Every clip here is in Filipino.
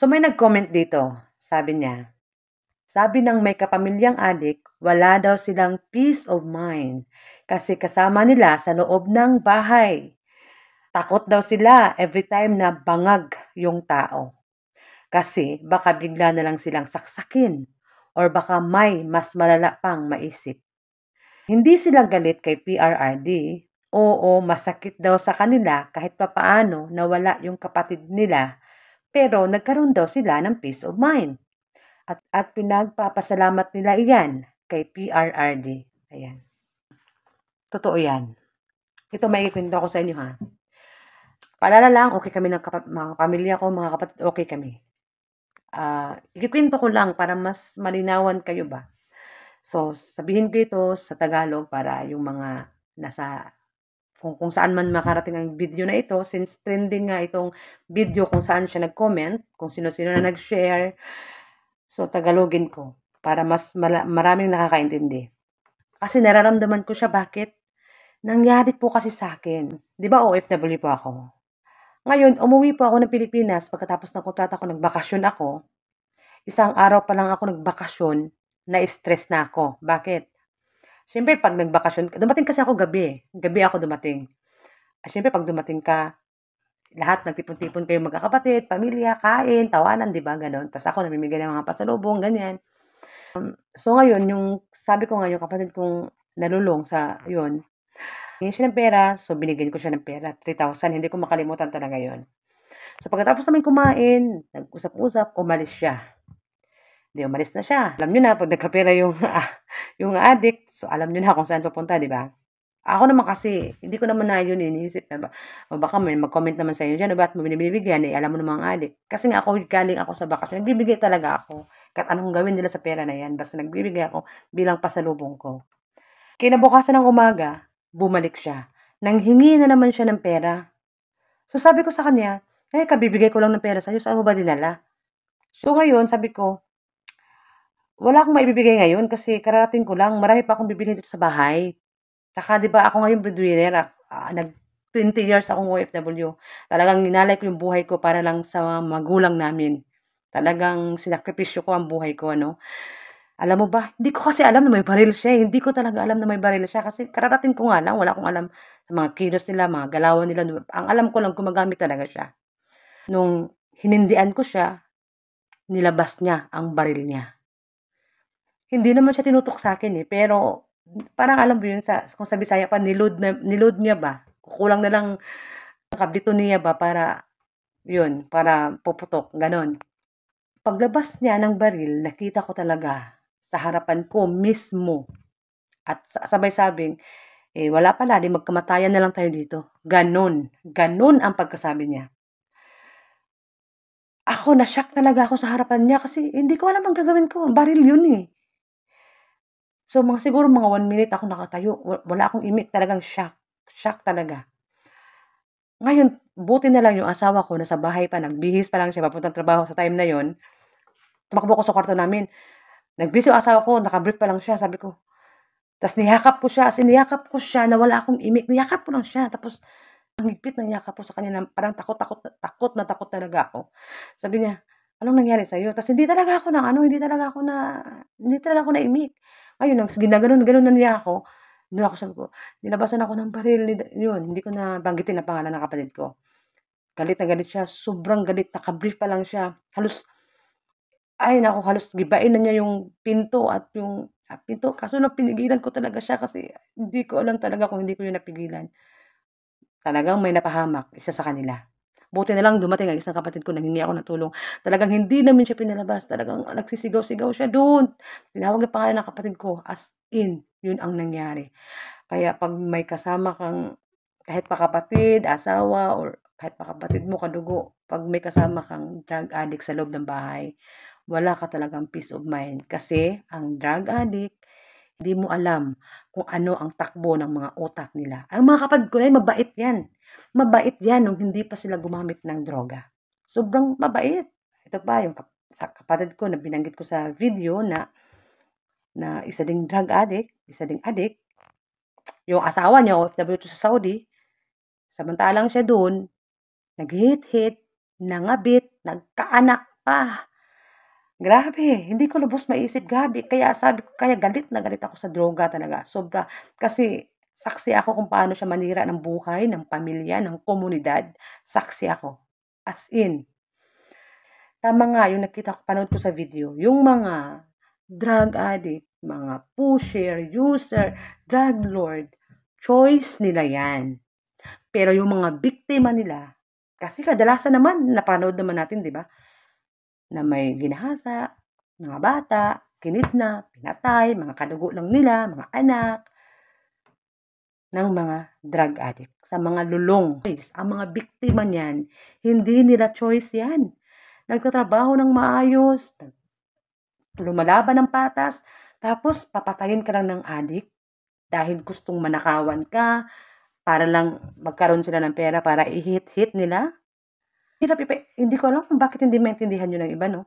So may nag-comment dito, sabi niya, sabi ng may kapamilyang adik, wala daw silang peace of mind kasi kasama nila sa loob ng bahay. Takot daw sila every time na bangag yung tao. Kasi baka bigla na lang silang saksakin or baka may mas malala pang maisip. Hindi sila galit kay PRRD. Oo, masakit daw sa kanila kahit papaano nawala yung kapatid nila, pero nagkaroon daw sila ng peace of mind. At pinagpapasalamat nila iyan kay PRRD. Ayan. Totoo yan. Ito may ikwento ko sa inyo ha. Paalala lang, okay kami ng mga pamilya ko, mga kapatid, okay kami. Ikikwento ko lang para mas malinawan kayo ba. So, sabihin ko ito sa Tagalog para yung mga nasa kung saan man makarating ang video na ito, since trending nga itong video kung saan siya nag-comment, kung sino-sino na nag-share. So, Tagalogin ko para mas maraming nakakaintindi. Kasi nararamdaman ko siya, bakit? Nangyari po kasi sa akin. Di ba OFW po ako? Ngayon, umuwi po ako ng Pilipinas pagkatapos ng kontrata ko, nagbakasyon ako. Isang araw pa lang ako nagbakasyon, na-stress na ako. Bakit? Siyempre, pag nagbakasyon, dumating kasi ako gabi. Gabi ako dumating. Siyempre, pag dumating ka, lahat nagtipon-tipon kayo magkakapatid, pamilya, kain, tawanan, di ba? Ganon. Tapos ako namimigay ng mga pasalubong, ganyan. So ngayon, yung sabi ko nga, yung kapatid kong nalulong sa yun, hingi siya ng pera, so binigyan ko siya ng pera, 3,000, hindi ko makalimutan talaga yun. So pagkatapos namin kumain, nag-usap-usap, umalis siya. Di, umalis na siya. Alam nyo na, pag nagkapera yung, yung addict, so alam nyo na kung saan papunta, di ba? Ako naman kasi, hindi ko naman na yun iniisip na ba, o baka may mag-comment naman sa inyo dyan, ba't mo binibigyan, alam mo namang addict. Kasi nga ako, galing ako sa bakasyon, nagbibigay talaga ako. Kahit anong gawin nila sa pera na yan, basta nagbibigay ako bilang pasalubong ko. Kinabukasan ng umaga, bumalik siya. Nanghingi na naman siya ng pera. So sabi ko sa kanya, kabibigay ko lang ng pera sa'yo, saan mo ba dinala? So ngayon, sabi ko, wala akong maibibigay ngayon kasi kararating ko lang, marami pa akong bibilhin dito sa bahay. Tsaka 'di ba ako ngayon breadwinner, nag 20 years akong OFW. Talagang ninalay ko yung buhay ko para lang sa magulang namin. Talagang sinakripisyo ko ang buhay ko, ano. Alam mo ba, hindi ko kasi alam na may baril siya, Hindi ko talaga alam na may baril siya kasi kararating ko nga lang, wala akong alam sa mga kilos nila, mga galawan nila. Ang alam ko lang gumagamit talaga siya. Nung hinindian ko siya, nilabas niya ang baril niya. Hindi naman siya tinutok sa akin pero parang alam mo yun, kung sa Bisaya pa, niload niya ba? Kukulang na lang kablito niya ba para, yun, para puputok, ganon. Paglabas niya ng baril, nakita ko talaga sa harapan ko mismo. At sabay sabing, wala pala, di magkamatayan na lang tayo dito. Ganon. Ganon ang pagkasabi niya. Ako, na-shock talaga ako sa harapan niya kasi hindi ko alam ang gagawin ko. Baril yun So, siguro mga 1 minute ako nakatayo. Wala akong imik, talagang shock. Shock talaga. Ngayon, buti na lang yung asawa ko nasa bahay pa, nagbihis pa lang siya papuntang trabaho sa time na yon. Tumakbo ko sa kwarto namin. Nagbihis yung asawa ko, nakabrief pa lang siya, sabi ko. Tapos niyakap ko siya, niyakap ko siya na wala akong imik. Niyakap ko lang siya. Tapos, ang higpit ng yakap ko sa kanya, parang takot talaga ako. Sabi niya, anong nangyari sa'yo? Tapos hindi talaga ako hindi talaga ako na-imik. Ayun, ginaganon na niya ako. Doon ako sabi ko, nilabasan ako ng baril. Yun, hindi ko na banggitin ang pangalan ng kapatid ko. Galit na galit siya. Sobrang galit. Nakabrief pa lang siya. Halos gibain na niya yung pinto at yung pinto. Kaso pinigilan ko talaga siya kasi hindi ko alam talaga kung hindi ko yun napigilan. Talagang may napahamak, isa sa kanila. Buti na lang dumating ang isang kapatid ko, nanghingi ako ng tulong. Talagang hindi namin siya pinalabas. Talagang nagsisigaw-sigaw siya doon. Tinawag ang pangalan ng kapatid ko. As in, yun ang nangyari. Kaya pag may kasama kang, kahit pa kapatid, asawa, or kahit pa kapatid mo, kadugo, pag may kasama kang drug addict sa loob ng bahay, wala ka talagang peace of mind. Kasi ang drug addict, hindi mo alam kung ano ang takbo ng mga utak nila. Ang mga kapatid ko na yun, mabait yan. Mabait yan nung hindi pa sila gumamit ng droga. Sobrang mabait. Ito pa, yung sa kapatid ko na binanggit ko sa video na isa ding drug addict, isa ding addict. Yung asawa niya, OFW sa Saudi, samantalang siya doon, nag-hit-hit, nangabit, nagkaanak, Ah, grabe, hindi ko lubos maisip, gabi. Kaya sabi ko, kaya galit na galit ako sa droga talaga, sobra. Kasi saksi ako kung paano siya manira ng buhay, ng pamilya, ng komunidad. Saksi ako. As in. Tama nga yung nakita ko, panood ko sa video, yung mga drug addict, mga pusher, user, drug lord, choice nila yan. Pero yung mga biktima nila, kasi kadalasan naman, napanood naman natin, di ba? Na may ginahasa, mga bata, kinidnap, pinatay, mga kadugo lang nila, mga anak, ng mga drug addict, sa mga lulong. Ang mga biktima niyan, hindi nila choice yan. Nagtatrabaho ng maayos, lumalaban ng patas, tapos papatayin ka lang ng addict dahil gustong manakawan ka, para lang magkaroon sila ng pera para i-hit nila. Hindi ko alam kung bakit hindi maintindihan yun ng iba, no?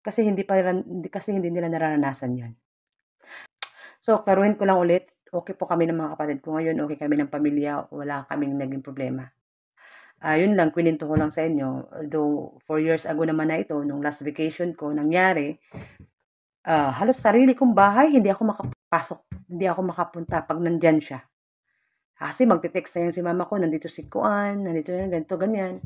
Kasi hindi nila nararanasan yun. So, klaruhin ko lang ulit, okay po kami ng mga kapatid ko ngayon, okay kami ng pamilya, wala kaming naging problema. Yun lang, kwento ko lang sa inyo. Though 4 years ago naman na ito, nung last vacation ko, nangyari, halos sarili kong bahay, hindi ako makapasok, hindi ako makapunta pag nandyan siya. Kasi magte-text na yan si mama ko, nandito si Kuan, nandito yan, ganito, ganyan.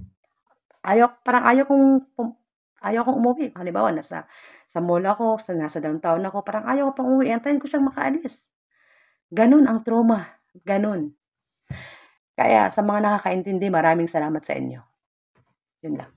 Parang ayaw kong umuwi. Halimbawa, sa mall ako, nasa downtown ako, parang ayaw ko pang umuwi. Antayin ko siyang makaalis. Ganun ang trauma. Ganun. Kaya sa mga nakakaintindi, maraming salamat sa inyo. Yun lang.